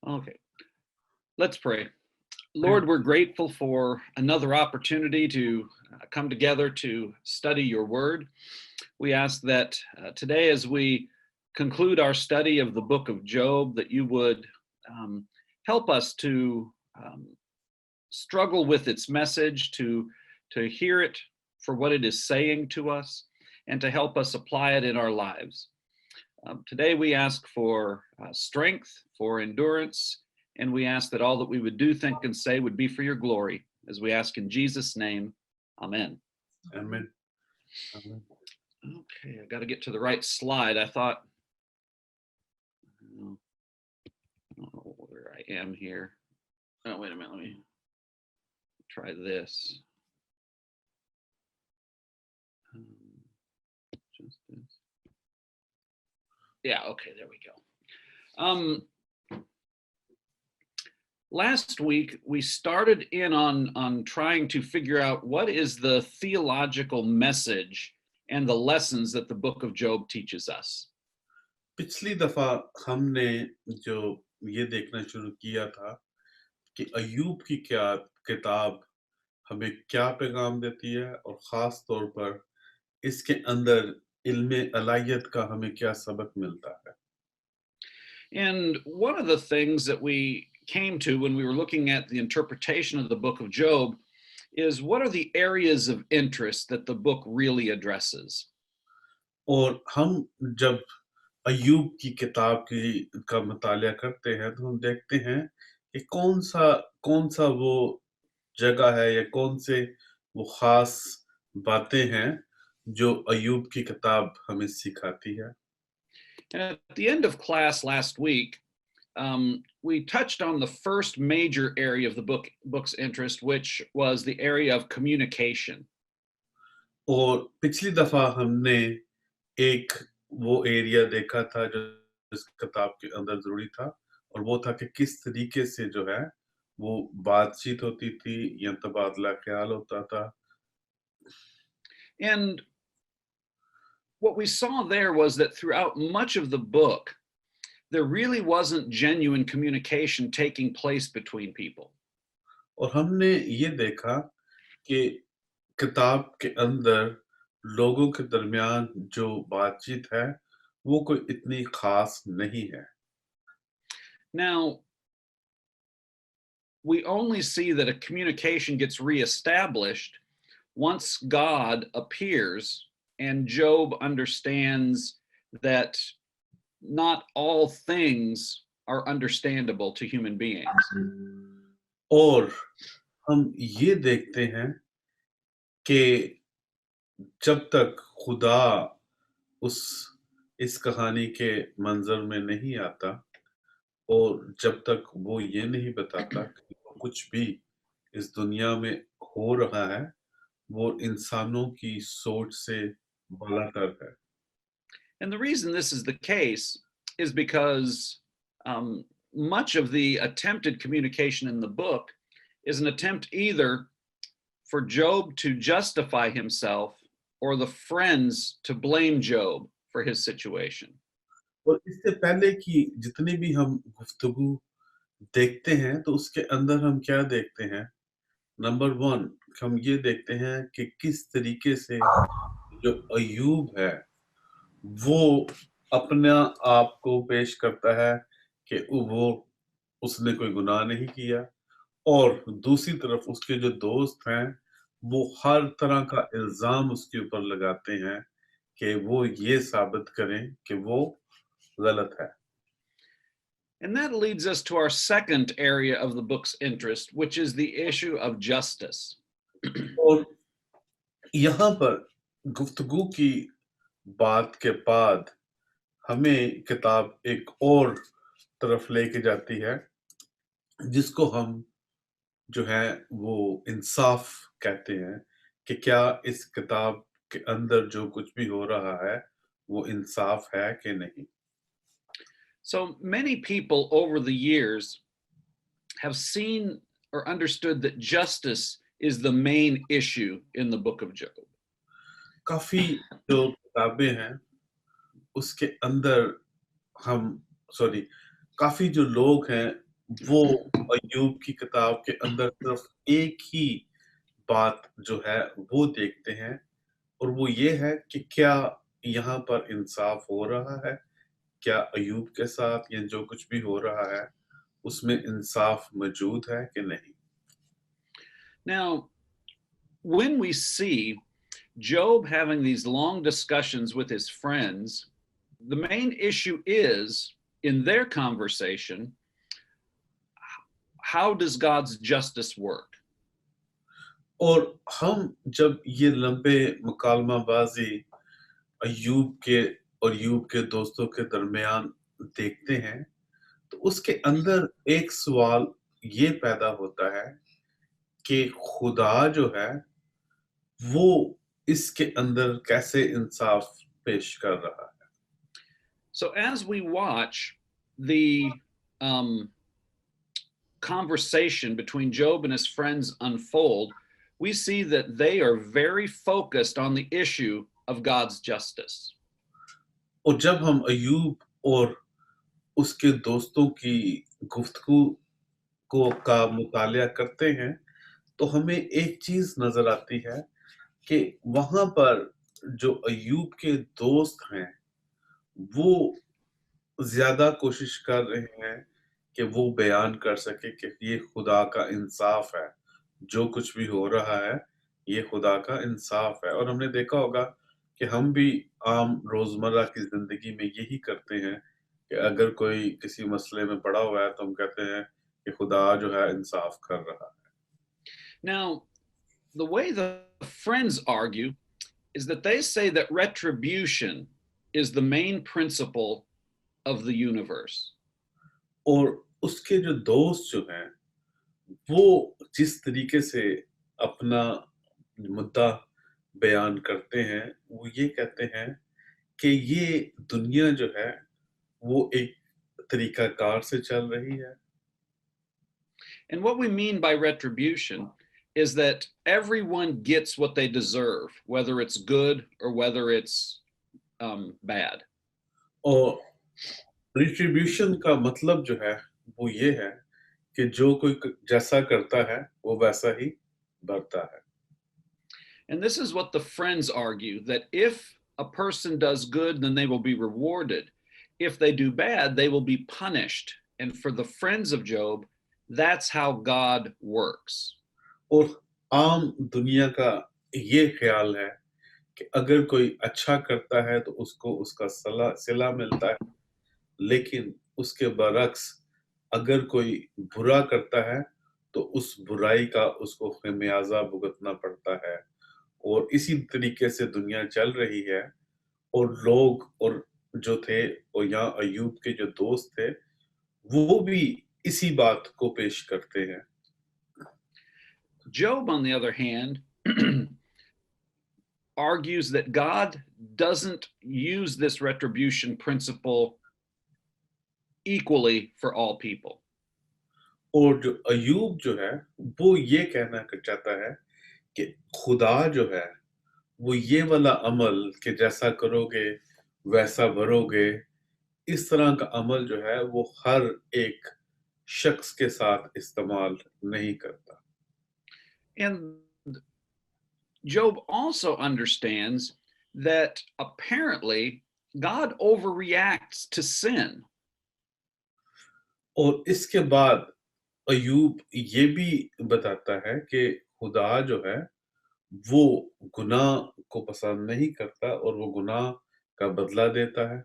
Okay, let's pray. Lord, we're grateful for another opportunity to come together to study your word. We ask that today, as we conclude our study of the book of Job, that you would um, help us to struggle with its message, to hear it for what it is saying to us, and to help us apply it in our lives. Today, we ask for strength, for endurance, and we ask that all that we would do, think, and say would be for your glory, as we ask in Jesus' name. Amen. Amen. Amen. Okay, I got to get to the right slide. I thought, I don't know where I am here. Oh, wait a minute. Let me try this. Just this. Yeah, okay, there we go. Last week, we started in on trying to figure out what is the theological message and the lessons that the book of Job teaches us. पिछली दफा हमने जो ये देखना शुरू किया था कि अय्यूब की क्या किताब हमें क्या पैगाम देती है और खास तौर पर इसके अंदर इल्मे अलायत का हमें क्या सबक मिलता है. And one of the things that we came to when we were looking at the interpretation of the book of Job is what are the areas of interest that the book really addresses? और हम जब अय्यूब की किताब का मुतालिया करते हैं तो हम देखते हैं कि कौन सा वो जगह है या कौन से वो खास बातें हैं जो अय्यूब की किताब हमें सिखाती है. And at the end of class last week, we touched on the first major area of the book's interest, which was the area of communication. और पिछली दफा हमने एक वो एरिया देखा था जो इस किताब के अंदर जरूरी था और वो था कि किस तरीके से जो है वो बातचीत होती थी या तबादला ख्याल होता था. And what we saw there was that throughout much of the book, there really wasn't genuine communication taking place between people. और हमने ये देखा कि किताब के अंदर लोगों के दरमियान जो बातचीत है वो कोई इतनी खास नहीं है. Now, we only see that a communication gets reestablished once God appears and Job understands that not all things are understandable to human beings. और हम ये देखते हैं कि जब तक खुदा उस इस कहानी के मंजर में नहीं आता और जब तक वो ये नहीं बताता कि कुछ भी इस दुनिया में हो रहा है वो इंसानों की सोच से बालातर है. And the reason this is the case is because much of the attempted communication in the book is an attempt either for Job to justify himself or the friends to blame Job for his situation. और इससे पहले कि जितनी भी हम गुफ्तगू देखते हैं तो उसके अंदर हम क्या देखते हैं. नंबर 1 हम ये देखते हैं कि किस तरीके से जो अय्यूब है वो अपना आप को पेश करता है कि वो उसने कोई गुनाह नहीं किया और दूसरी तरफ उसके जो दोस्त हैं वो हर तरह का इल्जाम उसके ऊपर लगाते हैं कि वो ये साबित करें कि वो गलत है. And that leads us to our second area of the book's interest, which is the issue of justice. और यहाँ पर गुफ्तगू की बात के बाद हमें किताब एक और तरफ लेके जाती है जिसको हम जो है वो इंसाफ कहते हैं कि क्या इस किताब के अंदर जो कुछ भी हो रहा है वो इंसाफ है कि नहीं. So many people over the years have seen or understood that justice is the main issue in the book of Job. काफी जो किताबें हैं उसके अंदर हम काफी जो लोग हैं वो अय्यूब की किताब के अंदर सिर्फ एक ही बात जो है वो देखते हैं और वो ये है कि क्या यहाँ पर इंसाफ हो रहा है? क्या अय्यूब के साथ ये जो कुछ भी हो रहा है, उसमें इंसाफ मौजूद है कि नहीं? Now, when we see Job having these long discussions with his friends, the main issue is in their conversation, how does God's justice work? और हम जब ये लंबे मुकालमाबाज़ी अय्यूब के और अय्यूब के दोस्तों के दरमियान देखते हैं, तो उसके अंदर एक सवाल ये पैदा होता है कि खुदा जो है, वो इसके अंदर कैसे इंसाफ पेश कर रहा है। So, as we watch the um, conversation between Job and his friends unfold, we see that they are very focused on the issue of God's justice. और जब हम अय्यूब और उसके दोस्तों की गुफ्तगू को का मुतालिया करते हैं, तो हमें एक चीज़ नज़र आती है कि वहाँ पर जो अय्यूब के दोस्त हैं, वो ज़्यादा कोशिश कर रहे हैं कि वो बयान कर सकें कि ये खुदा का इंसाफ है। जो कुछ भी हो रहा है, ये खुदा का इंसाफ है और हमने देखा होगा कि हम भी आम रोज़मर्रा की ज़िंदगी में यही करते हैं कि अगर कोई किसी मसले में पड़ा हुआ है, तो हम कहते हैं कि खुदा जो है इंसाफ कर रहा है। Now, the way the friends argue is that they say that retribution is the main principle of the universe. और उसके जो दोस्त जो हैं, वो जिस तरीके से अपना मुद्दा बयान करते हैं, वो ये कहते हैं कि ये दुनिया जो है, वो एक तरीक़ाकार से चल रही है And what we mean by retribution is that everyone gets what they deserve, whether it's good or whether it's bad. और रिट्रिब्यूशन का मतलब जो है, वो ये है कि जो कोई जैसा करता है, वो वैसा ही भरता है। And this is what the friends argue, that if a person does good, then they will be rewarded. If they do bad, they will be punished. And for the friends of Job, that's how God works. और आम दुनिया का ये ख्याल है कि अगर कोई अच्छा करता है, तो उसको उसका सिला मिलता है, लेकिन उसके बरअक्स अगर कोई बुरा करता है, तो उस बुराई का उसको ख़मियाज़ा भुगतना पड़ता है और इसी तरीके से दुनिया चल रही है और लोग और जो थे और यहाँ अय्यूब के जो दोस्त थे, वो भी इसी बात को पेश करते हैं। Job, on the other hand, argues that God doesn't use this retribution principle equally for all people. और जो अय्यूब जो है, वो ये कहना चाहता है कि खुदा जो है, वो ये वाला अमल कि जैसा करोगे, वैसा भरोगे, इस तरह का अमल जो है, वो हर एक शख्स के साथ इस्तेमाल नहीं करता। And Job also understands that apparently God overreacts to sin. और इसके बाद अय्यूब ये भी बताता है कि खुदा जो है, वो गुनाह को पसंद नहीं करता और वो गुनाह का बदला देता है।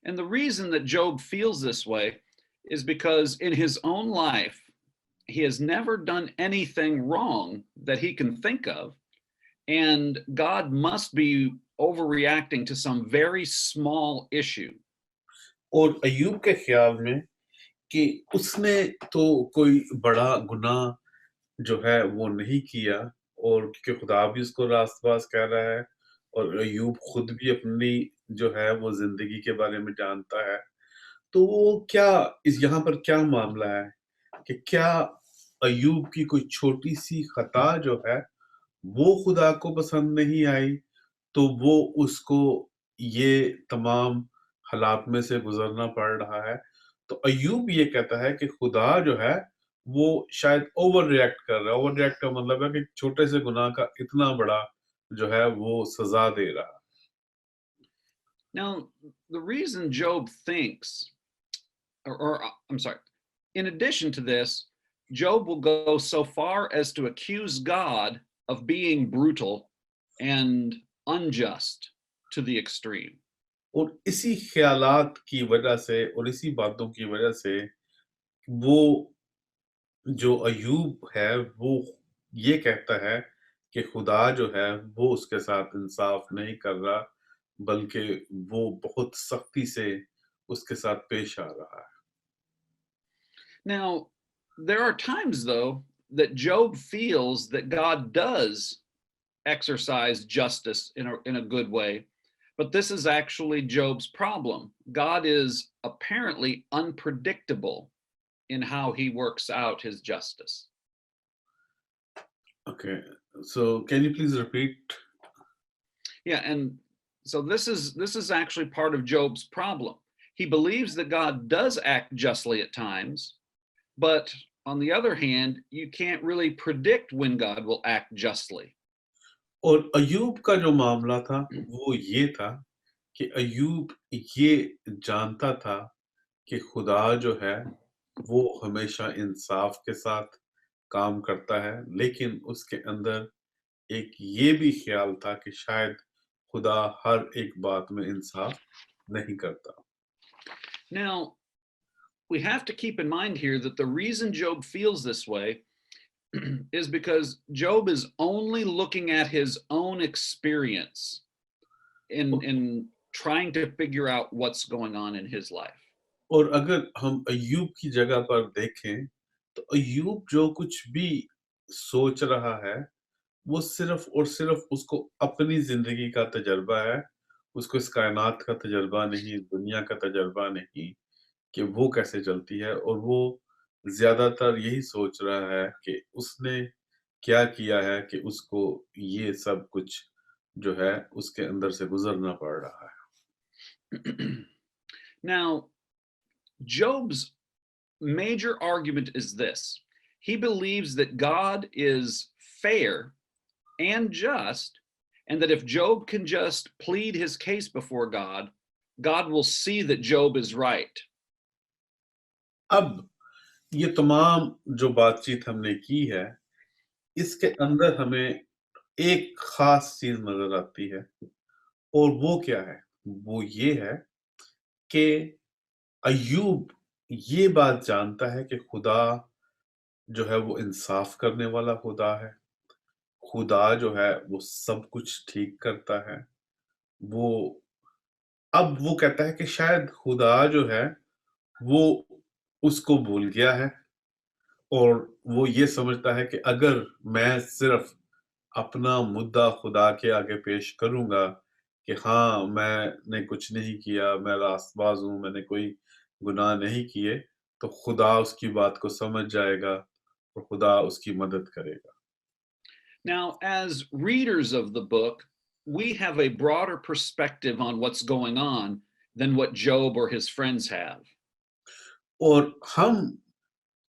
And the reason that Job feels this way is because in his own life, he has never done anything wrong that he can think of. And God must be overreacting to some very small issue. और अय्यूब के ख़्याल में कि उसने तो कोई बड़ा गुनाह जो है वो नहीं किया और क्योंकि खुदा भी उसको रास्तबाज़ कह रहा है और अय्यूब खुद भी अपनी जो है वो ज़िंदगी के बारे में जानता है। तो वो क्या इस यहाँ पर क्या मामला है कि क्या अय्यूब की कोई छोटी-सी ख़ता जो है, वो खुदा को पसंद नहीं आई, तो वो उसको ये तमाम हालात में से गुज़रना पड़ रहा है। तो अय्यूब ये कहता है कि खुदा जो है, वो शायद ओवर रिएक्ट कर रहा है। ओवर रिएक्ट का मतलब है कि छोटे से गुनाह का इतना बड़ा जो है वो सज़ा दे रहा है। Now, the reason Job thinks, I'm sorry, in addition to this, Job will go so far as to accuse God of being brutal and unjust to the extreme. और इसी ख़्यालात की वज़ह से और इसी बातों की वज़ह से वो जो अय्यूब है, वो ये कहता है कि खुदा जो है, वो उसके साथ इंसाफ़ नहीं कर रहा, बल्कि वो बहुत सख्ती से उसके साथ पेश आ रहा है। Now, there are times, though, that Job feels that God does exercise justice in a good way, but this is actually Job's problem. God is apparently unpredictable in how he works out his justice. Okay, so can you please repeat? Yeah, and so this is actually part of Job's problem. He believes that God does act justly at times, but on the other hand, you can't really predict when God will act justly. और अय्यूब का जो मामला था, वो ये था कि अय्यूब ये जानता था कि खुदा जो है, वो हमेशा इंसाफ़ के साथ काम करता है, लेकिन उसके अंदर एक ये भी ख़्याल था कि शायद खुदा हर एक बात में इंसाफ़ नहीं करता। Now, we have to keep in mind here that the reason Job feels this way is because Job is only looking at his own experience in trying to figure out what's going on in his life. और अगर हम अय्यूब की जगह पर देखें, तो अय्यूब जो कुछ भी सोच रहा है, वो सिर्फ़ और सिर्फ़ उसको अपनी ज़िंदगी का तजुर्बा है। उसको इस कायनात का तजुर्बा नहीं, दुनिया का तजुर्बा नहीं कि वो कैसे चलती है और वो ज़्यादातर यही सोच रहा है कि उसने क्या किया है कि उसको ये सब कुछ जो है, उसके अंदर से गुज़रना पड़ रहा है। Now, Job's major argument is this: he believes that God is fair and just, and that if Job can just plead his case before God, God will see that Job is right. अब ये तमाम जो बातचीत हमने की है, इसके अंदर हमें एक ख़ास चीज़ नज़र आती है और वो क्या है? वो ये है कि अय्यूब ये बात जानता है कि खुदा जो है वो इंसाफ़ करने वाला खुदा है। खुदा जो है वो सब कुछ ठीक करता है। वो अब वो कहता है कि शायद खुदा जो है वो उसको भूल गया है और वो ये समझता है कि अगर मैं सिर्फ़ अपना मुद्दा खुदा के आगे पेश करूँगा कि हाँ, मैंने कुछ नहीं किया, मैं रास्तबाज़ हूँ, मैंने कोई गुनाह नहीं किए, तो खुदा उसकी बात को समझ जाएगा और खुदा उसकी मदद करेगा। Now, as readers of the book, we have a broader perspective on what's going on than what Job or his friends have. और हम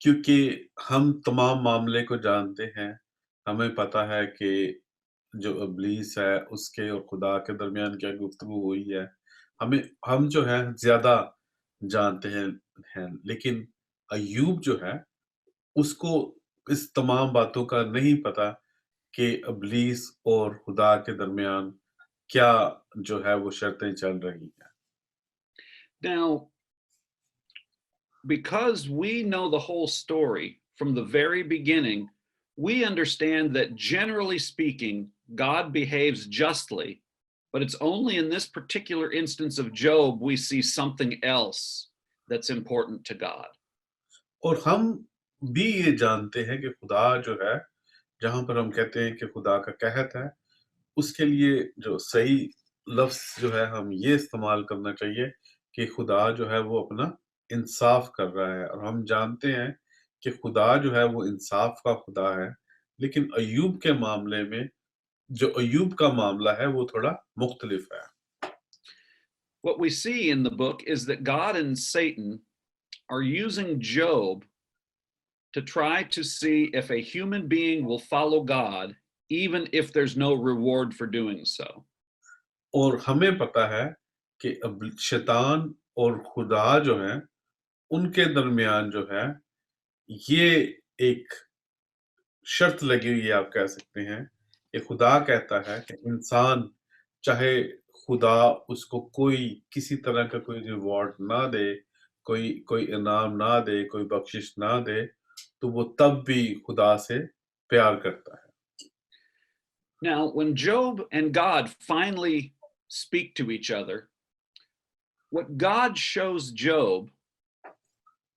क्योंकि हम तमाम मामले को जानते हैं, हमें पता है कि जो इब्लीस है, उसके और खुदा के दरमियान क्या गुफ्तगू हुई है। हम जो है ज़्यादा जानते हैं, लेकिन अय्यूब जो है, उसको इस तमाम बातों का नहीं पता कि इब्लीस और खुदा के दरमियान क्या जो है वो शर्तें चल रही हैं। Now, because we know the whole story from the very beginning, we understand that generally speaking, God behaves justly, but it's only in this particular instance of Job we see something else that's important to God. और हम भी ये जानते हैं कि खुदा जो है, जहाँ पर हम कहते हैं कि खुदा का कहत है, उसके लिए जो सही लफ्ज़ जो है हम ये इस्तेमाल करना चाहिए कि खुदा जो है वो अपना इंसाफ़ कर रहा है और हम जानते हैं कि खुदा जो है वो इंसाफ़ का खुदा है। लेकिन अय्यूब के मामले में जो अय्यूब का मामला है वो थोड़ा मुख्तलिफ है। What we see in the book is that God and Satan are using Job to try to see if a human being will follow God, even if there's no reward for doing so. और हमें पता है कि अब शैतान और खुदा जो हैं, उनके दरमियान जो है, ये एक शर्त लगी हुई है आप कह सकते हैं, कि खुदा कहता है कि इंसान चाहे खुदा उसको कोई किसी तरह का कोई रिवॉर्ड ना दे, कोई कोई इनाम ना दे, कोई बख्शिश ना दे, तो वो तब भी खुदा से प्यार करता है। Now, when Job and God finally speak to each other, what God shows Job,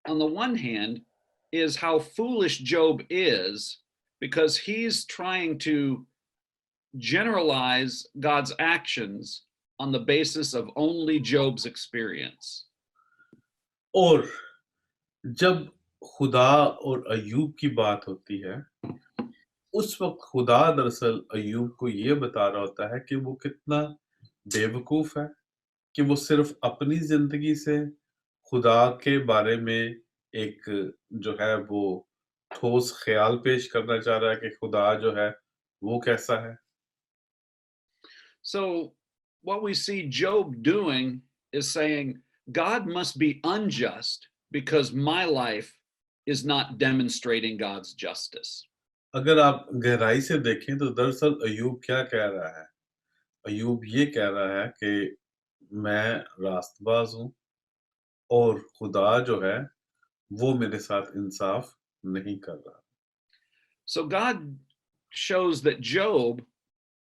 on the one hand, is how foolish Job is because he's trying to generalize God's actions on the basis of only Job's experience. और जब खुदा और अय्यूब की बात होती है, उस वक़्त खुदा दरअसल अय्यूब को ये बता रहा होता है कि वो कितना बेवकूफ़ है, कि वो सिर्फ़ अपनी ज़िंदगी से खुदा के बारे में एक जो है वो ठोस ख़्याल पेश करना चाह रहा है कि खुदा जो है, वो कैसा है। So, what we see Job doing is saying, God must be unjust because my life is not demonstrating God's justice. अगर आप गहराई से देखें तो दरअसल अय्यूब क्या कह रहा है? अय्यूब ये कह रहा है कि मैं रास्तबाज़ हूँ और खुदा जो है, वो मेरे साथ इंसाफ़ नहीं कर रहा। So, God shows that Job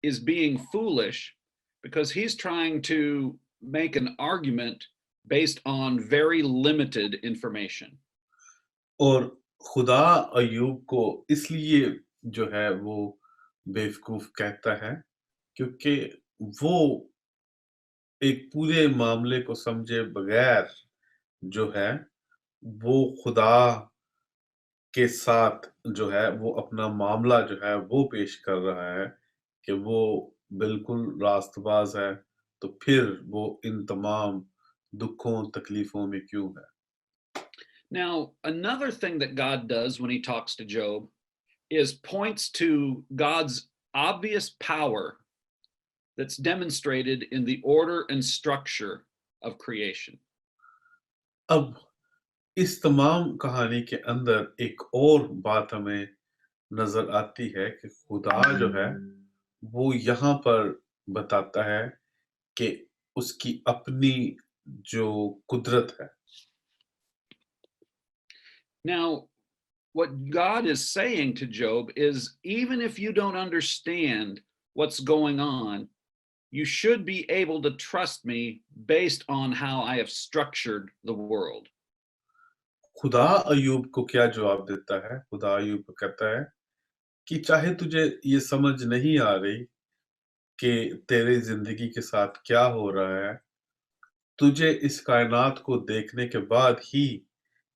is being foolish because he's trying to make an argument based on very limited information. और खुदा अय्यूब को इसलिए जो है वो बेवकूफ़ कहता है, क्योंकि वो एक पूरे मामले को समझे बगैर जो है, वो खुदा के साथ जो है वो अपना मामला जो है वो पेश कर रहा है, कि वो बिल्कुल रास्तबाज़ है, तो फिर वो इन तमाम दुखों, तकलीफ़ों में क्यों है? Now, another thing that God does when he talks to Job is points to God's obvious power that's demonstrated in the order and structure of creation. अब इस तमाम कहानी के अंदर एक और बात हमें नज़र आती है कि खुदा जो है, वो यहाँ पर बताता है कि उसकी अपनी जो कुदरत है। Now, what God is saying to Job is even if you don't understand what's going on, you should be able to trust me based on how I have structured the world. खुदा अय्यूब को क्या जवाब देता है? खुदा अय्यूब को कहता है कि चाहे तुझे ये समझ नहीं आ रही कि तेरे ज़िंदगी के साथ क्या हो रहा है, तुझे इस कायनात को देखने के बाद ही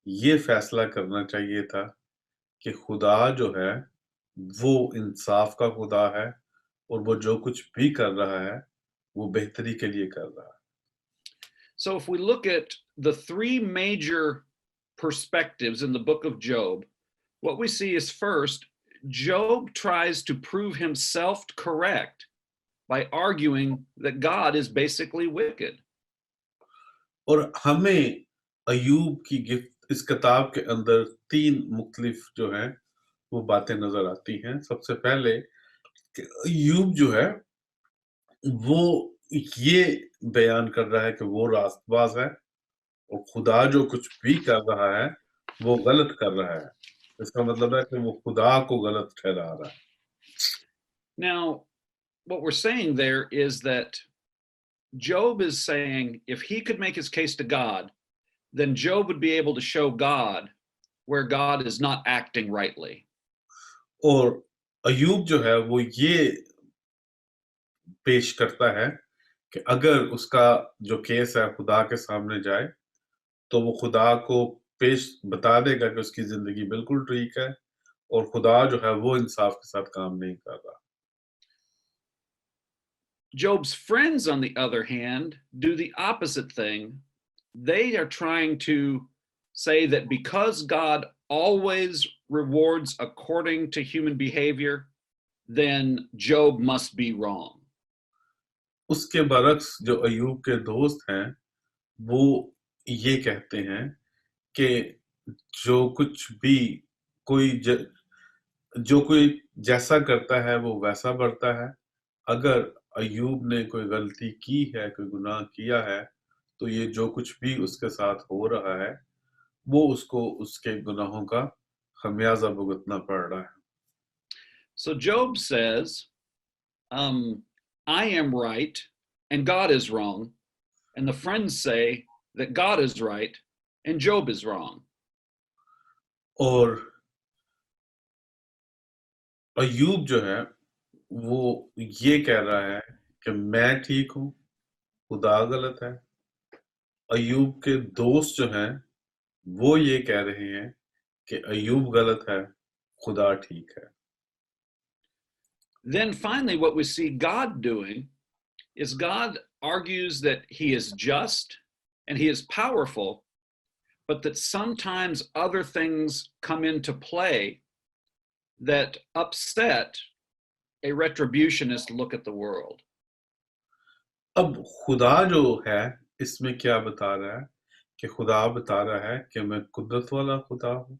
ये फ़ैसला करना चाहिए था कि खुदा जो है, वो इंसाफ़ का खुदा है और वो जो कुछ भी कर रहा है, वो बेहतरी के लिए कर रहा है। So, if we look at the three major perspectives in the book of Job, what we see is first, Job tries to prove himself correct by arguing that God is basically wicked. और हमें अय्यूब की gift इस किताब के अंदर 3 मुख्तलिफ जो हैं, वो बातें नज़र आती हैं। सबसे पहले कि अय्यूब जो है, वो ये बयान कर रहा है कि वो रास्तबाज़ है और खुदा जो कुछ भी कर रहा है, वो गलत कर रहा है। इसका मतलब है कि वो खुदा को गलत ठहरा रहा है। Now, what we're saying there is that Job is saying if he could make his case to God, then Job would be able to show God where God is not acting rightly. और अय्यूब जो है, वो ये पेश करता है कि अगर उसका जो केस है खुदा के सामने जाए, तो वो खुदा को पेश बता देगा कि उसकी ज़िंदगी बिल्कुल ठीक है और खुदा जो है वो इंसाफ़ के साथ काम नहीं कर रहा। Job's friends, on the other hand, do the opposite thing. They are trying to say that because God always rewards according to human behavior, then Job must be wrong. उसके बरक्स जो अय्यूब के दोस्त हैं, वो ये कहते हैं कि जो कुछ भी कोई जो कोई जैसा करता है वो वैसा बढ़ता है। अगर अय्यूब ने कोई गलती की है, कोई गुनाह किया है, तो ये जो कुछ भी उसके साथ हो रहा है, वो उसको उसके गुनाहों का खमियाजा भुगतना पड़ रहा है। So Job says, I am right and God is wrong. And the friends say that God is right and Job is wrong. और अय्यूब जो है वो ये कह रहा है कि मैं ठीक हूं, खुदा गलत है। अय्यूब के दोस्त जो हैं वो ये कह रहे हैं कि अय्यूब गलत है, खुदा ठीक है। Then finally, what we see God doing is God argues that he is just and he is powerful, but that sometimes other things come into play that upset a retributionist look at the world. अब खुदा जो है इसमें क्या बता रहा है कि खुदा बता रहा है कि मैं कुदरत वाला खुदा हूं,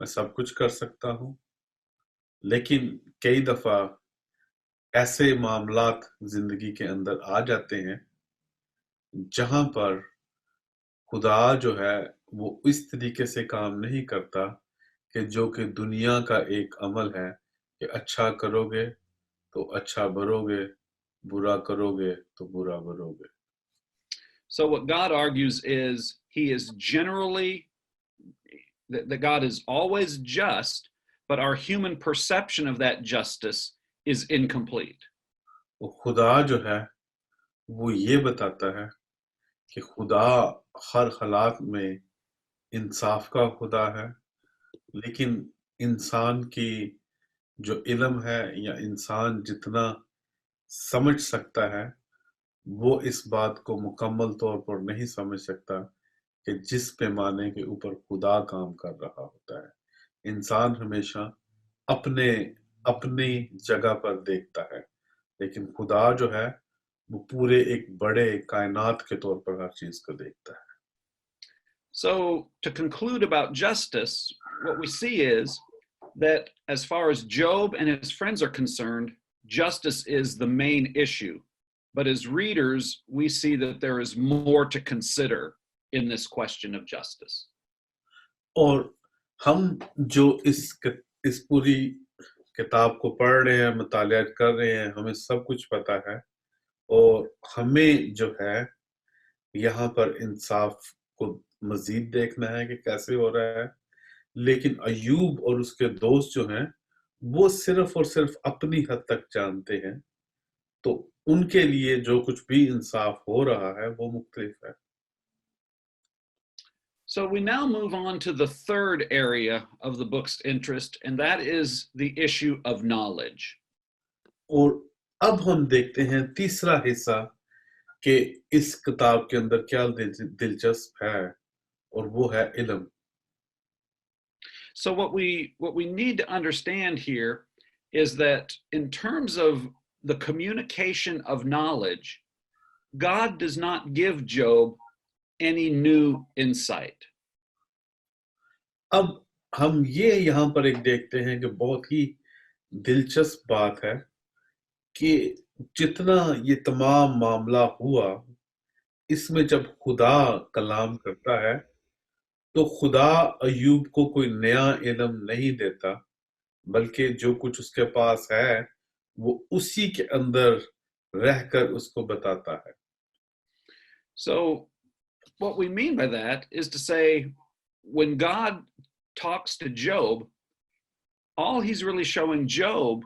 मैं सब कुछ कर सकता हूं, लेकिन कई दफा ऐसे मामलात जिंदगी के अंदर आ जाते हैं जहां पर खुदा जो है वो इस तरीके से काम नहीं करता कि जो कि दुनिया का एक अमल है कि अच्छा करोगे तो अच्छा भरोगे, बुरा करोगे तो बुरा भरोगे। So, what God argues is he is generally, that God is always just, but our human perception of that justice is incomplete. वो खुदा जो है वो ये बताता है कि खुदा हर हालात में इंसाफ का खुदा है, लेकिन इंसान की जो इल्म है या इंसान जितना समझ सकता है वो इस बात को मुकम्मल तौर पर नहीं समझ सकता कि जिस पैमाने के ऊपर खुदा काम कर रहा होता है। इंसान हमेशा अपने अपनी जगह पर देखता है, लेकिन खुदा जो है वो पूरे एक बड़े कायनात के तौर पर हर चीज को देखता है। So, to conclude about justice, what we see is that as far as Job and his friends are concerned, justice is the main issue. But as readers, we see that there is more to consider in this question of justice. और हम जो इस पूरी किताब को पढ़ रहे हैं, मुतालिया कर रहे हैं, हमें सब कुछ पता है और हमें जो है यहाँ पर इंसाफ को मजीद देखना है कि कैसे हो रहा है। लेकिन अय्यूब और उसके दोस्त जो हैं वो सिर्फ और सिर्फ अपनी हद तक जानते हैं, तो उनके लिए जो कुछ भी इंसाफ हो रहा है वो मुख्तलिफ है। So we now move on to the third area of the book's interest, and that is the issue of knowledge. और अब हम देखते हैं तीसरा हिस्सा कि इस किताब के अंदर क्या दिलचस्प है और वो है इल्म। So what we need to understand here is that in terms of the communication of knowledge, God does not give Job any new insight. अब हम ये यहाँ पर एक देखते हैं कि बहुत ही दिलचस्प बात है कि जितना ये तमाम मामला हुआ, इसमें जब खुदा कलाम करता है तो खुदा अय्यूब को कोई नया इल्म नहीं देता, बल्कि जो कुछ उसके पास है वो उसी के अंदर रहकर उसको बताता है। So what we mean by that is to say, when God talks to Job, all he's really showing Job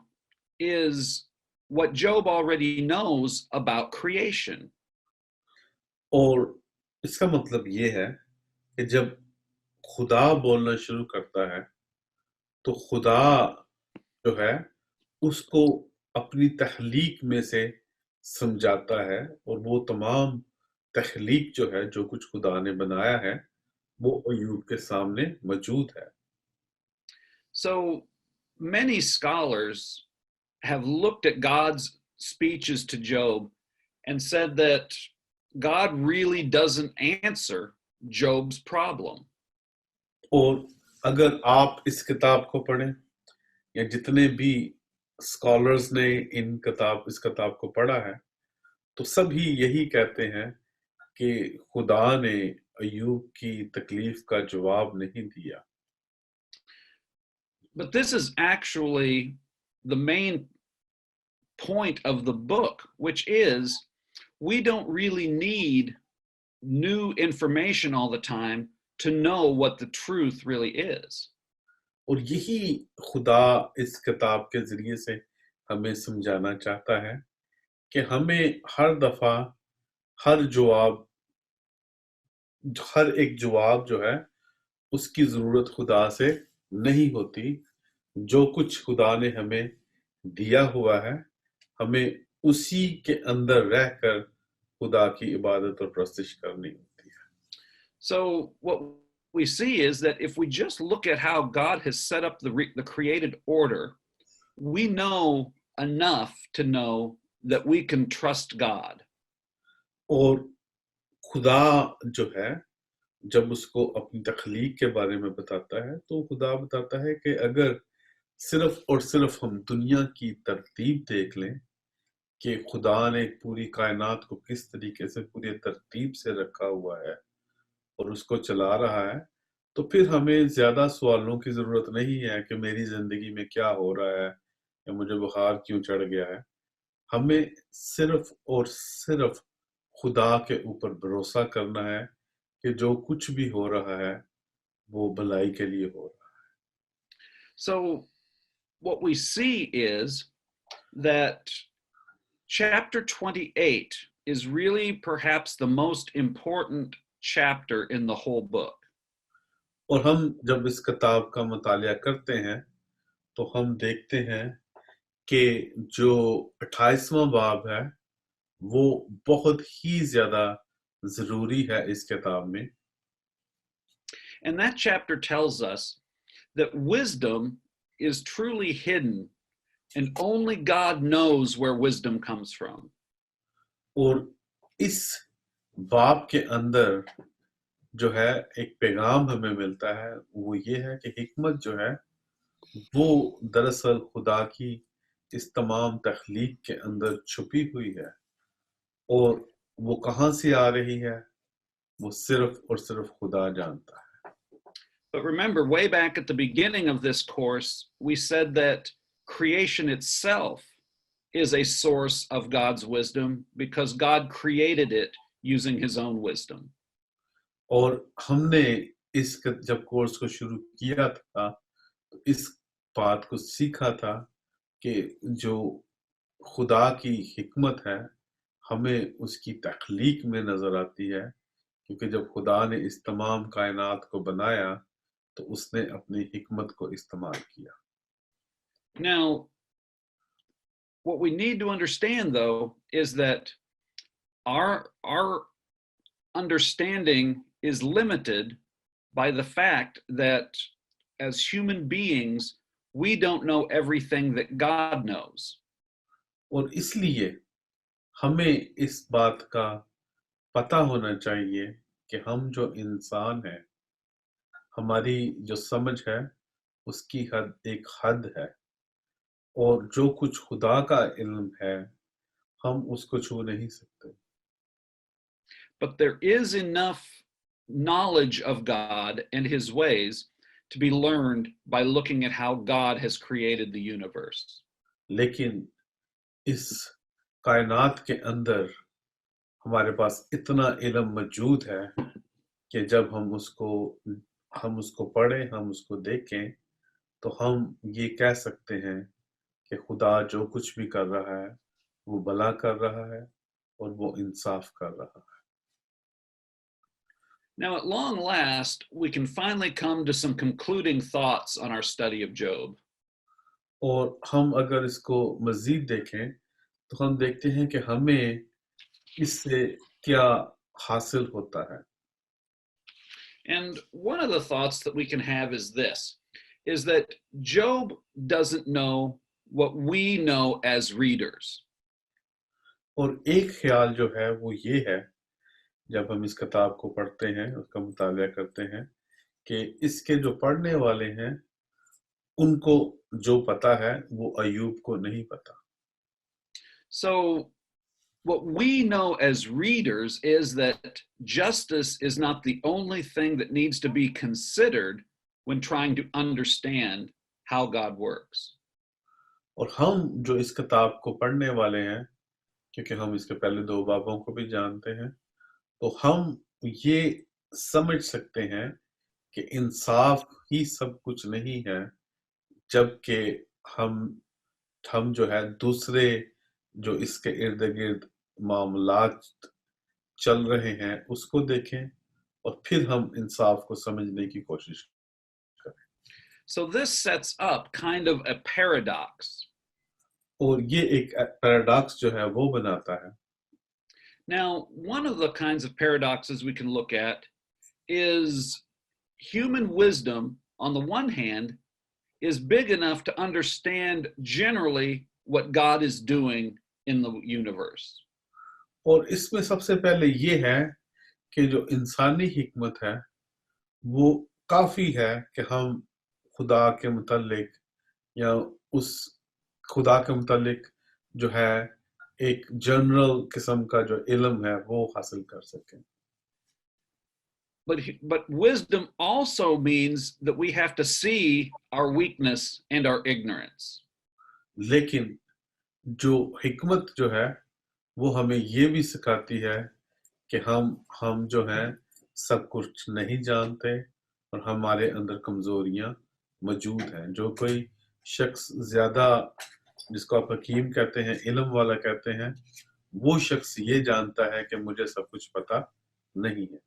is what Job already knows about creation. और इसका मतलब ये है कि जब खुदा बोलना शुरू करता है तो खुदा जो है उसको अपनी तख्लीक में से समझाता है और वो तमाम तख्लीक जो है, जो कुछ खुदा ने बनाया है, वो अय्यूब के सामने मौजूद है। So many scholars have looked at God's speeches to Job and said that God really doesn't answer Job's problem. और अगर आप इस किताब को पढ़ें या जितने भी स्कॉलर्स ने इस किताब को पढ़ा है, तो सभी यही कहते हैं कि खुदा ने अय्यूब की तकलीफ का जवाब नहीं दिया। But this is actually the main point of the book, which is we don't really need new information all the time to know what the truth really is. और यही खुदा इस किताब के ज़रिए से हमें समझाना चाहता है कि हमें हर दफ़ा हर जवाब हर एक जवाब जो है, उसकी ज़रूरत खुदा से नहीं होती। जो कुछ खुदा ने हमें दिया हुआ है, हमें उसी के अंदर रहकर खुदा की इबादत और परस्तिश करनी होती है। So what we see is that if we just look at how God has set up the created order, we know enough to know that we can trust God. और खुदा जो है, जब उसको अपनी तख्लीक के बारे में बताता है, तो खुदा बताता है कि अगर सिर्फ और सिर्फ हम दुनिया की तरतीब देख लें कि खुदा ने पूरी कायनात को किस तरीके से पूरी तरतीब से रखा हुआ है और उसको चला रहा है, तो फिर हमें ज़्यादा सवालों की ज़रूरत नहीं है कि मेरी ज़िंदगी में क्या हो रहा है या मुझे बुखार क्यों चढ़ गया है। हमें सिर्फ और सिर्फ खुदा के ऊपर भरोसा करना है कि जो कुछ भी हो रहा है, वो भलाई के लिए हो रहा है। So what we see is that chapter 28 is really perhaps the most important chapter in the whole book. और हम जब इस किताब का मुतालिया करते हैं, तो हम देखते हैं कि जो 28वां बाब है, वो बहुत ही ज़्यादा ज़रूरी है इस किताब में। And that chapter tells us that wisdom is truly hidden and only God knows where wisdom comes from. और इस बाब के अंदर जो है एक पैगाम हमें मिलता है, वो ये है कि हिकमत जो है, वो दरअसल खुदा की इस तमाम तख्लीक के अंदर छुपी हुई है और वो कहाँ से आ रही है, वो सिर्फ और सिर्फ खुदा जानता है। But remember, way back at the beginning of this course, we said that creation itself is a source of God's wisdom because God created it using his own wisdom. और हमने जब कोर्स को शुरू किया था, तो इस बात को सीखा था कि जो खुदा की हिकमत है, हमें उसकी तख्लीक में नज़र आती है, क्योंकि जब खुदा ने इस तमाम कायनात को बनाया, तो उसने अपनी हिकमत को इस्तेमाल किया। Now, what we need to understand, though, is that our understanding is limited by the fact that as human beings, we don't know everything that God knows. और इसलिए हमें इस बात का पता होना चाहिए कि हम जो इंसान हैं, हमारी जो समझ है, उसकी एक हद है और जो कुछ खुदा का इल्म है, हम उसको छू नहीं सकते। But there is enough knowledge of God and his ways to be learned by looking at how God has created the universe. लेकिन इस कायनात के अंदर हमारे पास इतना इल्म मौजूद है कि जब हम उसको पढ़ें, हम उसको देखें, तो हम ये कह सकते हैं कि खुदा जो कुछ भी कर रहा है, वो भला कर रहा है और वो इंसाफ कर रहा है। Now, at long last, we can finally come to some concluding thoughts on our study of Job. और हम अगर इसको मज़ीद देखें, तो हम देखते हैं कि हमें इससे क्या हासिल होता है। And one of the thoughts that we can have is this, is that Job doesn't know what we know as readers. और एक ख्याल जो है वो ये है, जब हम इस किताब को पढ़ते हैं, उसका मुताला करते हैं, कि इसके जो पढ़ने वाले हैं उनको जो पता है वो अय्यूब को नहीं पता। So what we know as readers is that justice is not the only thing that needs to be considered when trying to understand how God works. और हम जो इस किताब को पढ़ने वाले हैं, क्योंकि हम इसके पहले 2 बाबों को भी जानते हैं, तो हम ये समझ सकते हैं कि इंसाफ ही सब कुछ नहीं है, जबकि हम जो है दूसरे जो इसके इर्द-गिर्द मामलात चल रहे हैं उसको देखें और फिर हम इंसाफ को समझने की कोशिश करें। So this sets up kind of a paradox. और ये एक पैराडॉक्स जो है वो बनाता है। Now, one of the kinds of paradoxes we can look at is human wisdom, on the one hand, is big enough to understand generally what God is doing in the universe. और इसमें सबसे पहले ये है कि जो इंसानी हिकमत है वो काफी है कि हम खुदा के मुतालिक या उस खुदा के मुतालिक जो है एक जनरल किस्म का जो इल्म है वो हासिल कर सकें। But wisdom also means that we have to see our weakness and our ignorance. लेकिन जो हिकमत जो है वो हमें ये भी सिखाती है कि हम जो हैं सब कुछ नहीं जानते और हमारे अंदर कमजोरियां मौजूद हैं। जो कोई शख्स ज्यादा, जिसको आप हकीम कहते हैं, इल्म वाला कहते हैं, वो शख्स ये जानता है कि मुझे सब कुछ पता नहीं है।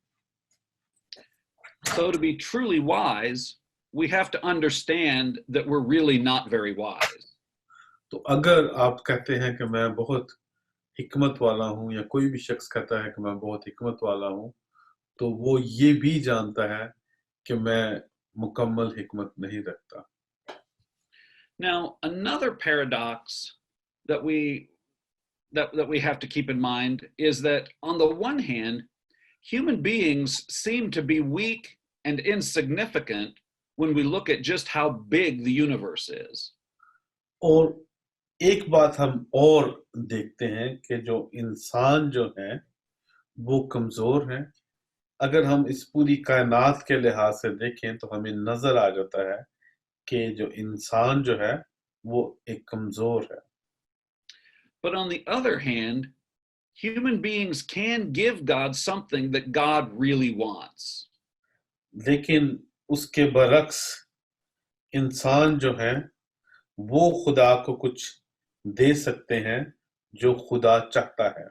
So to be truly wise, we have to understand that we're really not very wise. तो अगर आप कहते हैं कि मैं बहुत हिकमत वाला हूं, या कोई भी शख्स कहता है कि मैं बहुत हिकमत वाला हूं, तो वो ये भी जानता है कि मैं मुकम्मल हिकमत नहीं रखता। Now, another paradox that we have to keep in mind is that on the one hand, human beings seem to be weak and insignificant when we look at just how big the universe is. और एक बात हम और देखते हैं कि जो इंसान जो है वो कमजोर है। अगर हम इस पूरी कायनात के लिहाज से देखें तो हमें नजर आ जाता है कि जो इंसान जो है वो एक कमजोर है। But on the other hand, human beings can give God something that God really wants. लेकिन उसके बरक्स इंसान जो है वो खुदा को कुछ दे सकते हैं जो खुदा चाहता है।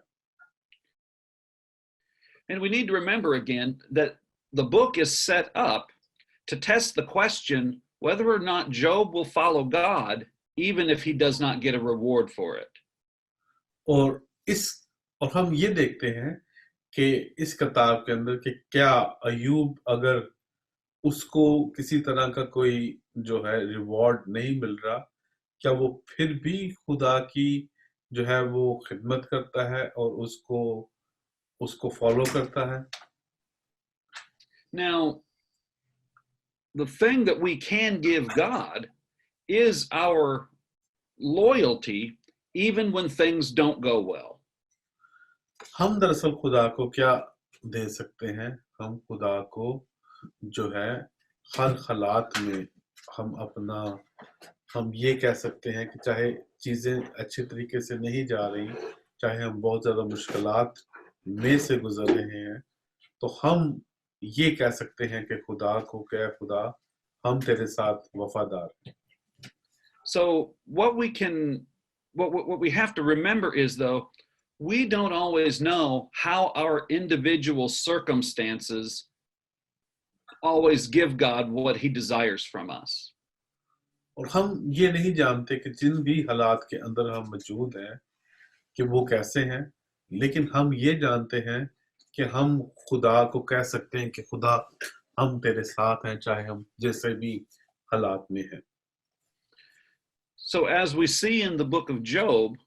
And we need to remember again that the book is set up to test the question whether or not Job will follow God, even if he does not get a reward for it. और हम ये देखते हैं कि इस किताब के अंदर कि क्या अयूब, अगर उसको किसी तरह का कोई जो है रिवॉर्ड नहीं मिल रहा, क्या वो फिर भी खुदा की जो है वो खिदमत करता है और उसको फॉलो करता है। Now, the thing that we can give God is our loyalty, even when things don't go well. हम दरअसल खुदा को क्या दे सकते हैं? हम खुदा को जो है हर हालात में हम ये कह सकते हैं कि चाहे चीजें अच्छे तरीके से नहीं जा रही, चाहे हम बहुत ज्यादा मुश्किलात में से गुजर रहे हैं, तो हम ये कह सकते हैं कि खुदा को, क्या खुदा, हम तेरे साथ वफादार हैं। So what we have to remember is, though, we don't always know how our individual circumstances always give God what he desires from us. और हम ये नहीं जानते कि जिन भी हालात के अंदर हम मौजूद हैं, कि वो कैसे हैं, लेकिन हम ये जानते हैं कि हम खुदा को कह सकते हैं कि खुदा हम तेरे साथ हैं, चाहे हम जैसे भी हालात में हैं। So, as we see in the book of Job,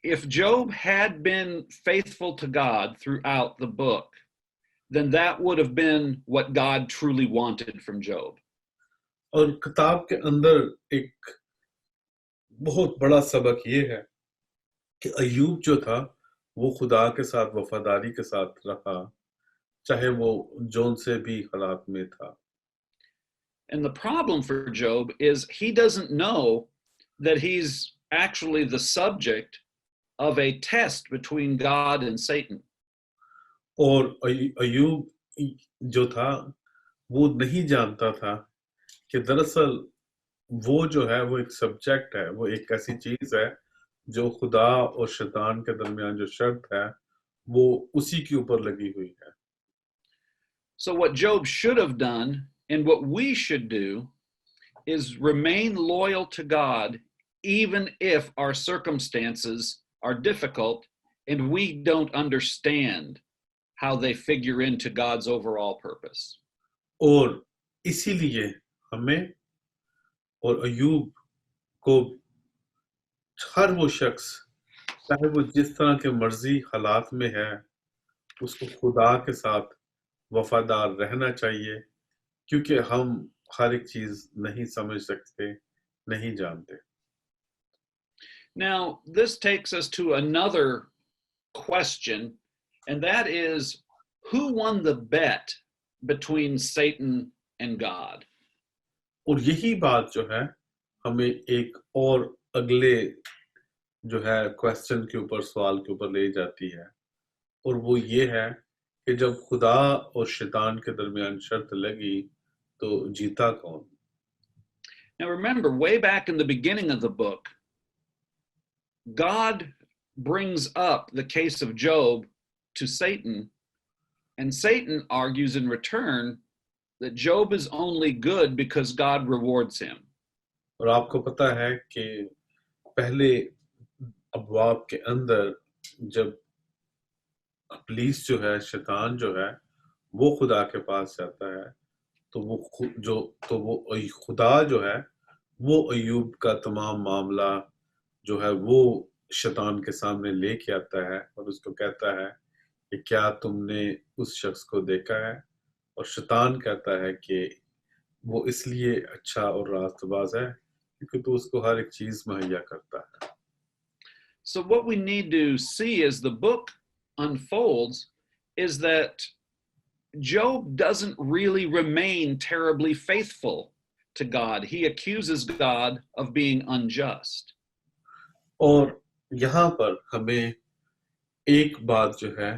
if Job had been faithful to God throughout the book, then that would have been what God truly wanted from Job. और किताब के अंदर एक बहुत बड़ा सबक ये है कि अय्यूब जो था वो खुदा के साथ वफादारी के साथ रहा, चाहे वो जोन से भी हालात में था। And the problem for Job is he doesn't know that he's actually the subject of a test between God and Satan. और अय्यूब जो था वो नहीं जानता था कि दरअसल वो जो है वो एक सब्जेक्ट है, वो एक ऐसी चीज है जो खुदा और शैतान के दरमियान जो शर्त है वो उसी के ऊपर लगी हुई है। So, what Job should have done and what we should do is remain loyal to God, even if our circumstances are difficult and we don't understand how they figure into God's overall purpose. और इसीलिए हमें और अय्यूब को हर वो शख्स चाहे वो जिस तरह के मर्जी हालात में है उसको खुदा के साथ वफादार रहना चाहिए, क्योंकि हम हर एक चीज नहीं समझ सकते, नहीं जानते। Now, this takes us to another question, and that is who won the bet between Satan and God? और यही बात जो है हमें एक और अगले जो है क्वेश्चन के ऊपर, सवाल के ऊपर ले जाती है, और वो ये है कि जब खुदा और शैतान के दरमियान शर्त लगी तो जीता कौन? Now, remember, way back in the beginning of the book, God brings up the case of Job to Satan, and Satan argues in return that Job is only good because God rewards him. और आपको पता है कि पहले अबवाब के अंदर जब इब्लीस जो है, शैतान जो है, वो खुदा के पास जाता है तो वो खुदा जो है वो अय्यूब का तमाम मामला जो है वो शैतान के सामने लेके आता है और उसको कहता है कि क्या तुमने उस शख्स को देखा है? और शैतान कहता है कि वो इसलिए अच्छा और रास्तबाज है क्योंकि तू उसको हर एक चीज मुहैया करता है। So, what we need to see as the book unfolds is that Job doesn't really remain terribly faithful to God. He accuses God of being unjust. और यहाँ पर हमें एक बात जो है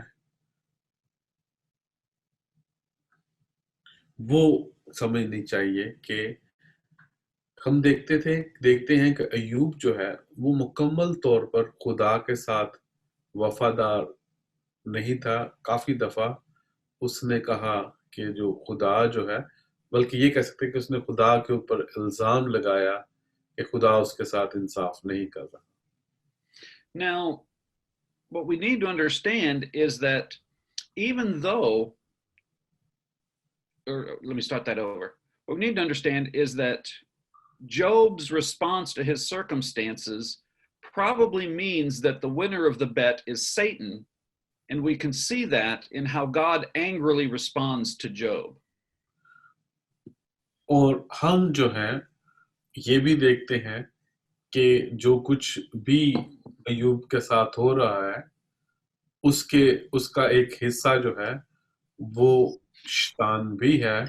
वो समझनी चाहिए कि हम देखते हैं कि अय्यूब जो है वो मुकम्मल तौर पर खुदा के साथ वफादार नहीं था। काफी दफा उसने कहा कि जो खुदा जो है, बल्कि ये कह सकते हैं कि उसने खुदा के ऊपर इल्जाम लगाया कि खुदा उसके साथ इंसाफ नहीं कर रहा। Now, what we need to understand is that even though, or let me start that over. What we need to understand is that Job's response to his circumstances probably means that the winner of the bet is Satan, and we can see that in how God angrily responds to Job. और हम जो है ये भी देखते हैं कि जो कुछ भी अय्यूब के साथ हो रहा है उसका एक हिस्सा जो है वो शैतान भी है,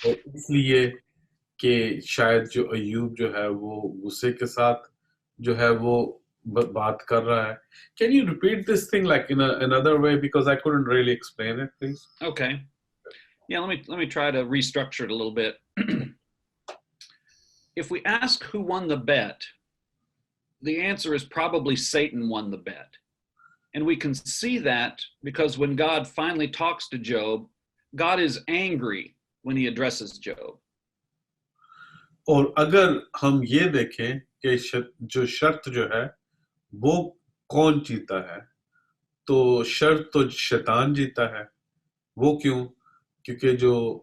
और इसलिए कि शायद जो अय्यूब जो है वो गुस्से के साथ जो है वो बात कर रहा है। Can you repeat this thing like in another way because I couldn't really explain it, please? Okay. Yeah, let me try to restructure it a little bit. If we ask who won the bet, the answer is probably Satan won the bet. And we can see that because when God finally talks to Job, God is angry when he addresses Job. और अगर हम ये देखें कि जो शर्त जो है वो कौन जीता है? तो शर्त तो शैतान जीता है। वो क्यों? क्योंकि जो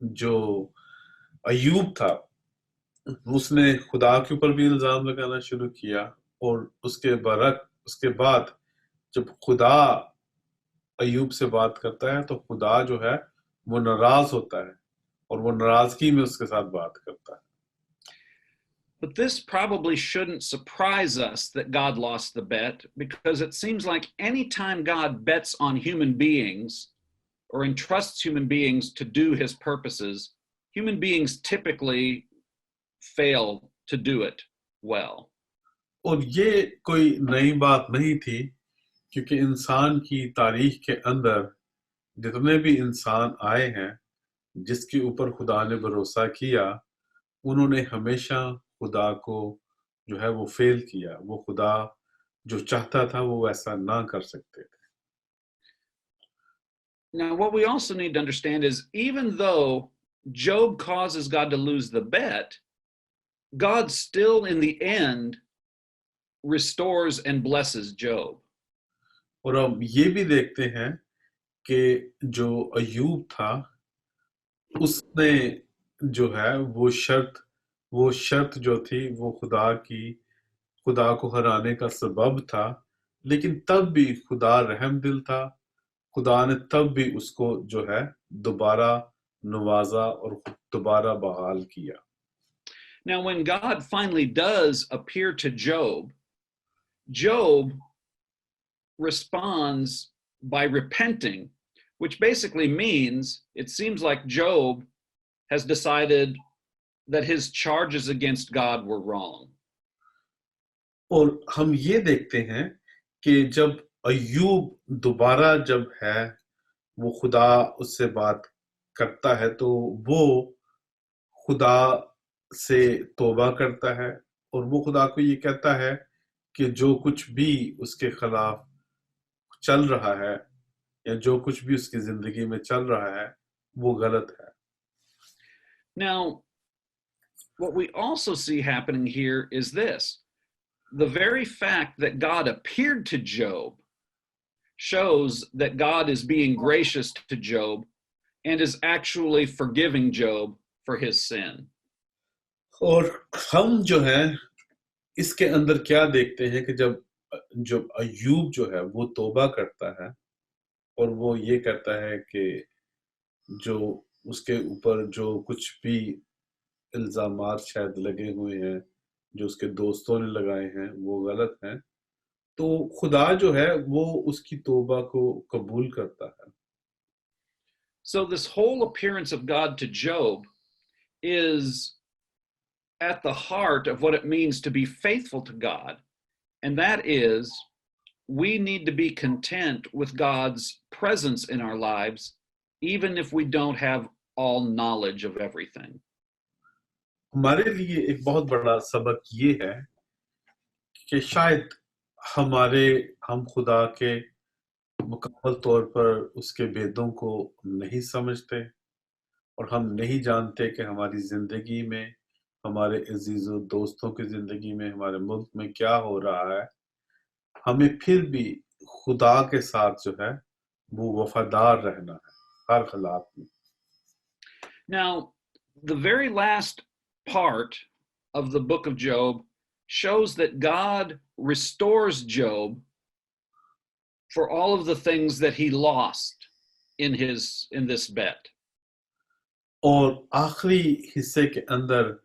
जो अय्यूब था, उसने खुदा के ऊपर भी इल्जाम लगाना शुरू किया, और उसके बाद जब खुदा अय्यूब से बात करता है तो खुदा जो है वो नाराज होता है, और वो नाराजगी में उसके साथ बात करता है। But this probably shouldn't surprise us that God lost the bet, because it seems like any time God bets on human beings or entrusts human beings to do his purposes, human beings typically fail to do it well. और ये कोई नई बात नहीं थी, क्योंकि इंसान की तारीख के अंदर जितने भी इंसान आए हैं जिसके ऊपर खुदा ने भरोसा किया, उन्होंने हमेशा खुदा को जो है वो फेल किया। वो खुदा जो चाहता था वो ऐसा ना कर सकते थे। Now, what we also need to understand is even though Job causes God to lose the bet, God still, in the end, restores and blesses Job. और अब ये भी देखते हैं कि जो अय्यूब था, उसने जो है वो शर्त जो थी वो खुदा को हराने का सबब था, लेकिन तब भी खुदा रहम दिल था। खुदा ने तब भी उसको जो है दोबारा नवाजा और दोबारा बहाल किया। Now, when God finally does appear to Job, Job responds by repenting, which basically means it seems like Job has decided that his charges against God were wrong. और हम ये देखते हैं कि जब अय्यूब दोबारा जब है वो खुदा उससे बात करता है, तो वो खुदा से तौबा करता है, और वो खुदा को ये कहता है कि जो कुछ भी उसके खिलाफ चल रहा है, या जो कुछ भी उसकी जिंदगी में चल रहा है, वो गलत है। Now, what we also see happening here is this: the very fact that God appeared to Job shows that God is being gracious to Job and is actually forgiving Job for his sin. और हम जो है इसके अंदर क्या देखते हैं कि जब अय्यूब जो है वो तौबा करता है, और वो ये कहता है कि जो उसके ऊपर जो कुछ भी इल्जामात शायद लगे हुए हैं, जो उसके दोस्तों ने लगाए हैं, वो गलत हैं, तो खुदा जो है वो उसकी तौबा को कबूल करता है। So, this whole appearance of God to Job is at the heart of what it means to be faithful to God. And that is, we need to be content with God's presence in our lives, even if we don't have all knowledge of everything. हमारे लिए एक बहुत बड़ा सबक ये है कि शायद हमारे हम खुदा के मुकम्मल तौर पर उसके भेदों को नहीं समझते, और हम नहीं जानते कि हमारी जिंदगी में, हमारे अजीजों दोस्तों की जिंदगी में, हमारे मुल्क में क्या हो रहा है। हमें फिर भी खुदा के साथ जो है वो वफादार रहना है हर हालात में। Now, the very last part of the book of Job shows that God restores Job for all of the things that he lost in this bet. और आखिरी हिस्से के अंदर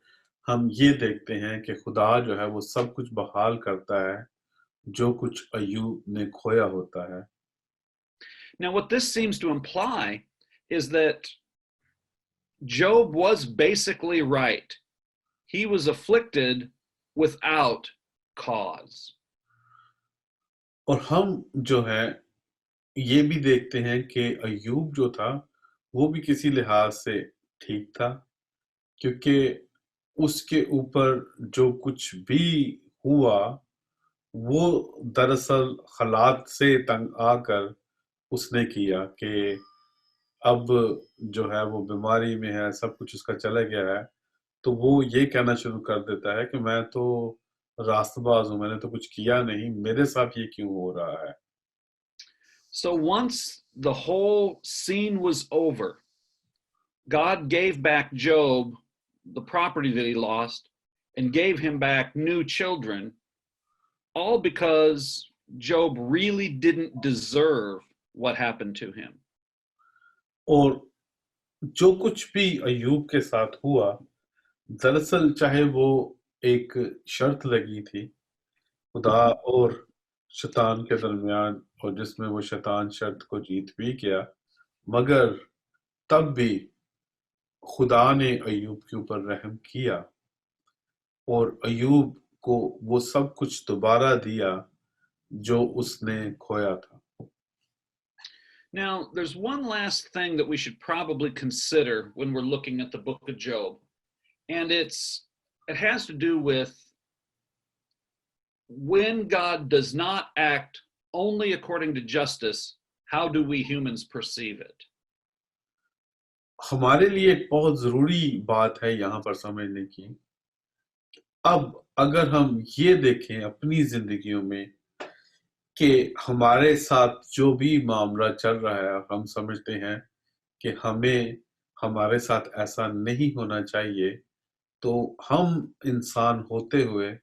हम ये देखते हैं कि खुदा जो है वो सब कुछ बहाल करता है जो कुछ अय्यूब ने खोया होता है। Now, what this seems to imply is that Job was basically right. He was afflicted without cause. और हम जो है ये भी देखते हैं कि अय्यूब जो था वो भी किसी लिहाज से ठीक था, क्योंकि उसके ऊपर जो कुछ भी हुआ वो दरअसल हालात से तंग आकर उसने किया कि अब जो है वो बीमारी में है, सब कुछ उसका चला गया है, तो वो ये कहना शुरू कर देता है कि मैं तो रास्तबाज हूँ, मैंने तो कुछ किया नहीं, मेरे साथ ये क्यों हो रहा है? So once the whole scene was over, God gave back Job the property that he lost and gave him back new children, all because Job really didn't deserve what happened to him. और जो कुछ भी अय्यूब के साथ हुआ, दरअसल चाहे वो एक शर्त लगी थी खुदा और शैतान के दरमियान, और जिसमें वो शैतान शर्त को जीत भी गया, मगर तब भी खुदा ने अय्यूब के ऊपर रहम किया और अय्यूब को वो सब कुछ दोबारा दिया जो उसने खोया था। Now, there's one last thing that we should probably consider when we're looking at the book of Job, and it has to do with when God does not act only according to justice, how do we humans perceive it? हमारे लिए एक बहुत जरूरी बात है यहाँ पर समझने की। अब अगर हम ये देखें अपनी जिंदगियों में कि हमारे साथ जो भी मामला चल रहा है, हम समझते हैं कि हमें हमारे साथ ऐसा नहीं होना चाहिए, तो हम इंसान होते हुए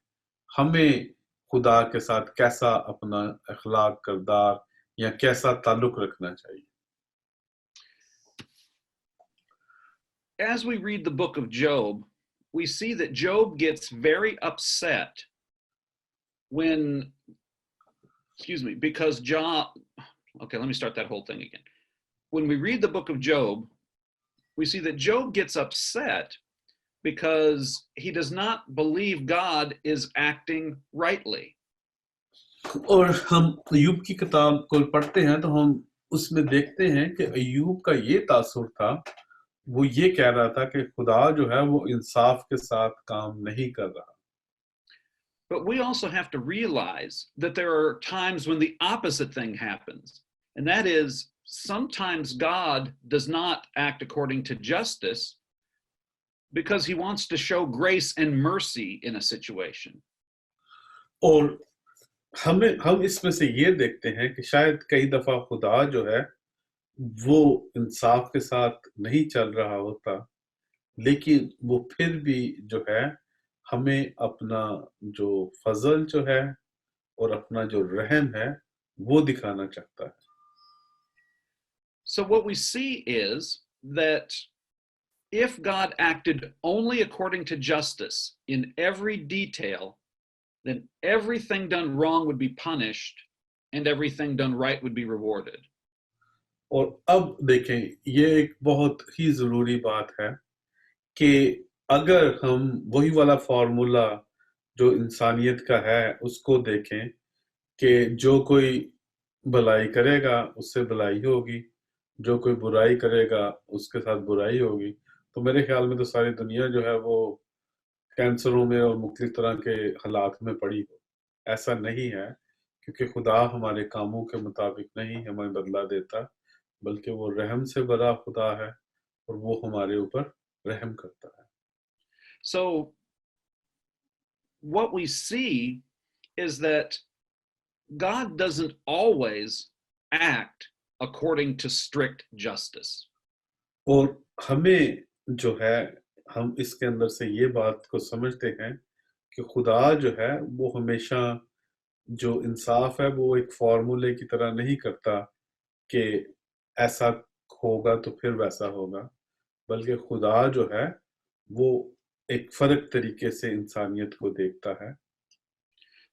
हमें खुदा के साथ कैसा अपना अखलाक किरदार या कैसा ताल्लुक रखना चाहिए? As we read the book of Job, we see that Job gets very upset when, because Job, okay, let me start that whole thing again. When we read the book of Job, we see that Job gets upset because he does not believe God is acting rightly. और हम अय्यूब की किताब को पढ़ते हैं तो हम उसमें देखते हैं कि अय्यूब का ये तासुर था, वो ये कह रहा था कि खुदा जो है वो इंसाफ के साथ काम नहीं कर रहा। But we also have to realize that there are times when the opposite thing happens, and that is sometimes God does not act according to justice because he wants to show grace and mercy in a situation. और हम इसमें से ये देखते हैं कि शायद कई दफा खुदा जो है वो इंसाफ के साथ नहीं चल रहा होता, लेकिन वो फिर भी जो है हमें अपना जो फजल जो है और अपना जो रहम है वो दिखाना चाहता है। So what we see is that if God acted only according to justice in every detail, then everything done wrong would be punished and everything done right would be rewarded. और अब देखें, ये एक बहुत ही जरूरी बात है कि अगर हम वही वाला फॉर्मूला जो इंसानियत का है उसको देखें कि जो कोई भलाई करेगा उससे भलाई होगी, जो कोई बुराई करेगा उसके साथ बुराई होगी, तो मेरे ख्याल में तो सारी दुनिया जो है वो कैंसरों में और मुख्तलिफ तरह के हालात में पड़ी हो। ऐसा नहीं है, क्योंकि खुदा हमारे कामों के मुताबिक नहीं हमें बदला देता, बल्कि वो रहम से भरा खुदा है और वो हमारे ऊपर रहम करता है। So what we see is that God doesn't always act according to strict justice. और हमें जो है हम इसके अंदर से ये बात को समझते हैं कि खुदा जो है वो हमेशा जो इंसाफ है वो एक फॉर्मूले की तरह नहीं करता कि ऐसा होगा तो फिर वैसा होगा, बल्कि खुदा जो है वो एक फर्क तरीके से इंसानियत को देखता है।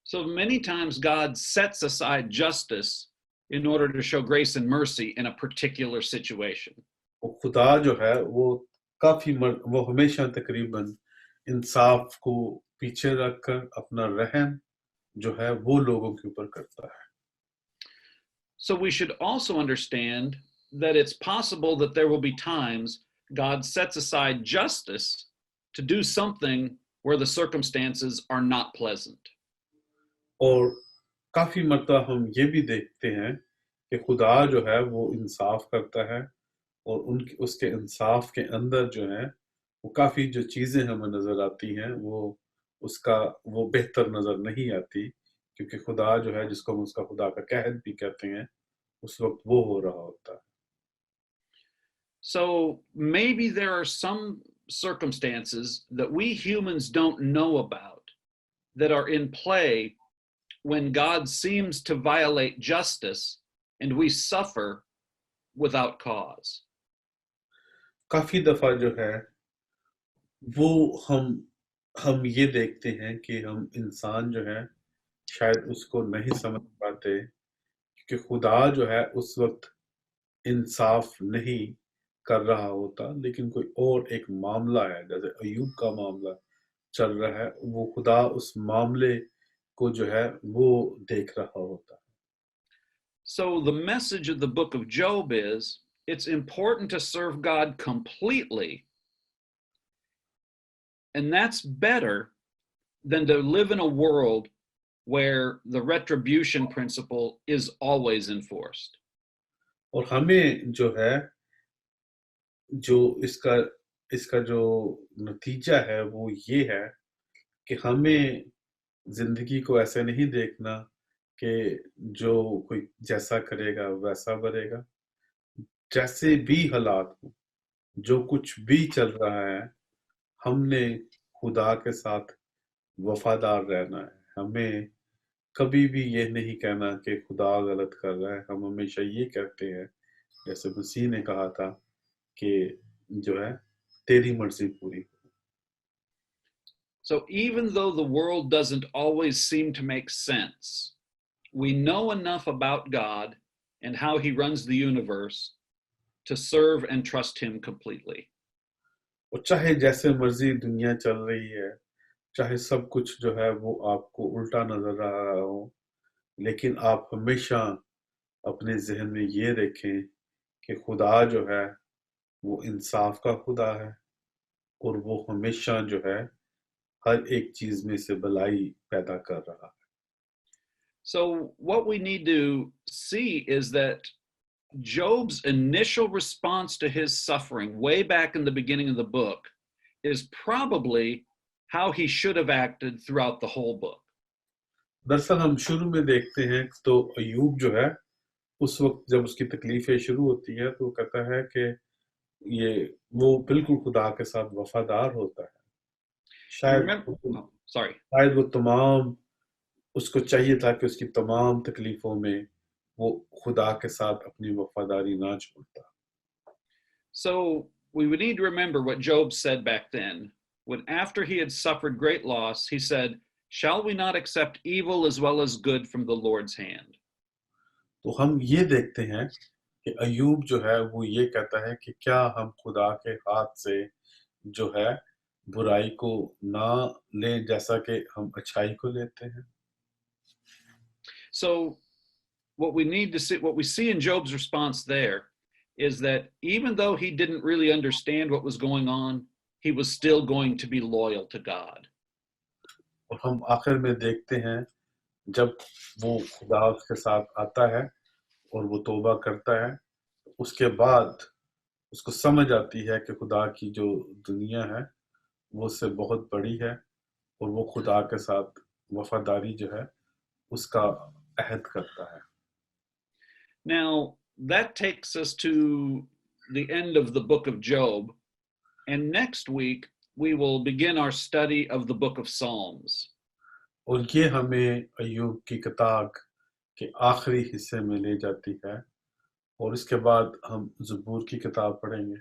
So many times God sets aside justice in order to show grace and mercy in a particular situation. वो खुदा जो है वो वो हमेशा तकरीबन इंसाफ को पीछे रखकर अपना रहम जो है वो लोगों के ऊपर करता है। So we should also understand that it's possible that there will be times God sets aside justice to do something where the circumstances are not pleasant. और काफी मर्तबा हम ये भी देखते हैं कि खुदा जो है वो इंसाफ करता है और उनके उसके इंसाफ के अंदर जो है वो काफी जो चीजें हमें नजर आती हैं वो उसका वो बेहतर नज़र नहीं आती, क्योंकि खुदा जो है, जिसको हम उसका खुदा का कहत भी कहते हैं, उस वक़्त वो हो रहा होता है। So maybe there are some circumstances that we humans don't know about that are in play when God seems to violate justice and we suffer without cause. काफ़ी दफ़ा जो है, वो हम ये देखते हैं कि हम इंसान जो है, शायद उसको नहीं समझ पाते, क्योंकि खुदा जो है उस वक़्त इंसाफ नहीं कर रहा होता, लेकिन कोई और एक मामला है, जैसे अय्यूब का मामला चल रहा है, वो खुदा उस मामले को जो है वो देख रहा होता है। So the message of the book of Job is it's important to serve God completely, and that's better than to live in a world where the retribution principle is always enforced. और हमें जो है, जो इसका इसका जो नतीजा है वो ये है कि हमें ज़िंदगी को ऐसे नहीं देखना कि जो कोई जैसा करेगा वैसा भरेगा। जैसे भी हालात हों, जो कुछ भी चल रहा है, हमने खुदा के साथ वफ़ादार रहना है। हमें कभी भी ये नहीं कहना कि खुदा गलत कर रहा है। हम हमेशा ये कहते हैं, जैसे मसीह ने कहा था कि जो है, तेरी मर्ज़ी पूरी हो। So even though the world doesn't always seem to make sense, we know enough about God and how he runs the universe to serve and trust him completely. और चाहे जैसे मर्ज़ी दुनिया चल रही है, चाहे सब कुछ जो है वो आपको उल्टा नज़र आ रहा हो, लेकिन आप हमेशा अपने ज़हन में ये रखें कि खुदा जो है, वो इंसाफ का खुदा है, और वो हमेशा जो है, हर एक चीज़ में से भलाई पैदा कर रहा है। So what we need to see is that Job's initial response to his suffering, way back in the beginning of the book, is probably how he should have acted throughout the whole book. दरअसल हम शुरू में देखते हैं तो अय्यूब जो है, उस वक़्त जब उसकी तकलीफ़ें शुरू होती हैं, तो वो कहता है कि ये वो बिल्कुल खुदा के साथ वफ़ादार होता है। You शायद remember? Oh, sorry. शायद वो तमाम उसको चाहिए था कि उसकी तमाम तकलीफ़ों में वो खुदा के साथ अपनी वफ़ादारी ना छोड़ता। So we would need to remember what Job said back then. When after he had suffered great loss, he said, "Shall we not accept evil as well as good from the Lord's hand?" तो हम ये देखते हैं कि अय्यूब जो है, वो ये कहता है कि क्या हम खुदा के हाथ से जो है, बुराई को ना लें, जैसा कि हम अच्छाई को लेते हैं। So what we need to see, what we see in Job's response there is that even though he didn't really understand what was going on, he was still going to be loyal to God. और हम आखिर में देखते हैं, जब वो खुदा उसके साथ आता है और वो तौबा करता है, उसके बाद उसको समझ आती है कि खुदा की जो दुनिया है, वो उससे बहुत बड़ी है, और वो खुदा के साथ वफ़ादारी जो है, उसका अहद करता है। Now, that takes us to the end of the book of Job. And next week, we will begin our study of the book of Psalms. और ये हमें अय्यूब की किताब के आखिरी हिस्से में ले जाती है, और इसके बाद हम ज़बूर की किताब पढ़ेंगे।